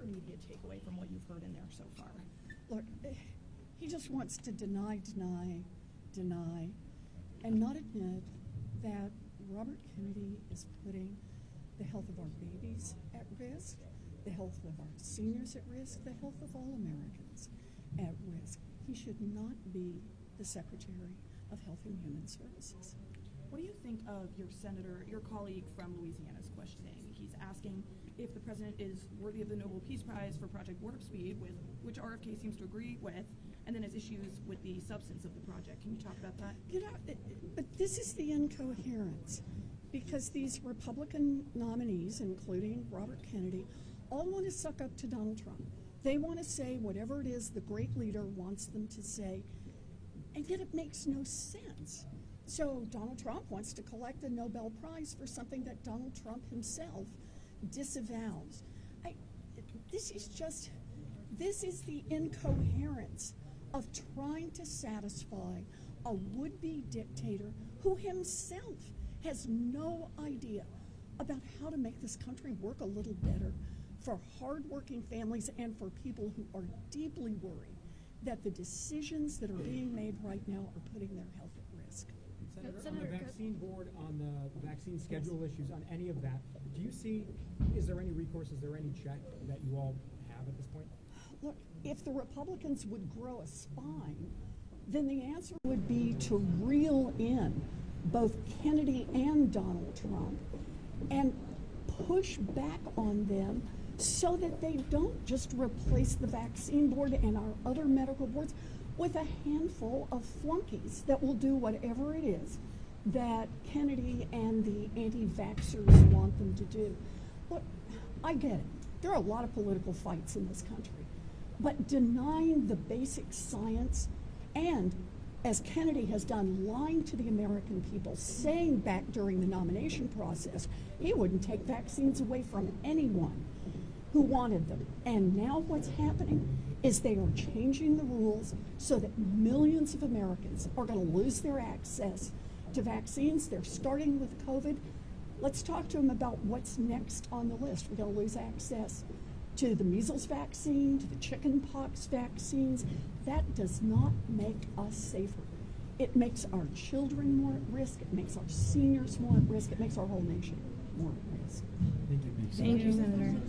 immediate takeaway from what you've heard in there so far? Look, he just wants to deny, and not admit that Robert Kennedy is putting the health of our babies at risk, the health of our seniors at risk, the health of all Americans at risk. He should not be the Secretary of Health and Human Services. What do you think of your colleague from Louisiana's questioning? He's asking if the president is worthy of the Nobel Peace Prize for Project Warp Speed, which RFK seems to agree with, and then his issues with the substance of the project. Can you talk about that? You know, but this is the incoherence, because these Republican nominees, including Robert Kennedy, all want to suck up to Donald Trump. They want to say whatever it is the great leader wants them to say, and yet it makes no sense. So Donald Trump wants to collect a Nobel Prize for something that Donald Trump himself disavows. This is the incoherence of trying to satisfy a would-be dictator who himself has no idea about how to make this country work a little better for hardworking families and for people who are deeply worried that the decisions that are being made right now are putting their health at risk. Senator, on the vaccine board, on the vaccine schedule issues, on any of that, do you see, is there any recourse, is there any check that you all have at this point? Look, if the Republicans would grow a spine, then the answer would be to reel in both Kennedy and Donald Trump and push back on them so that they don't just replace the vaccine board and our other medical boards with a handful of flunkies that will do whatever it is that Kennedy and the anti-vaxxers want them to do. Look, I get it. There are a lot of political fights in this country, but denying the basic science and, as Kennedy has done, lying to the American people, saying back during the nomination process he wouldn't take vaccines away from anyone who wanted them. And now what's happening is they are changing the rules so that millions of Americans are going to lose their access to vaccines. They're starting with COVID. Let's talk to them about what's next on the list. We're going to lose access to the measles vaccine, to the chickenpox vaccines. That does not make us safer. It makes our children more at risk. It makes our seniors more at risk. It makes our whole nation more at risk. Thank you. Thank you, Senator.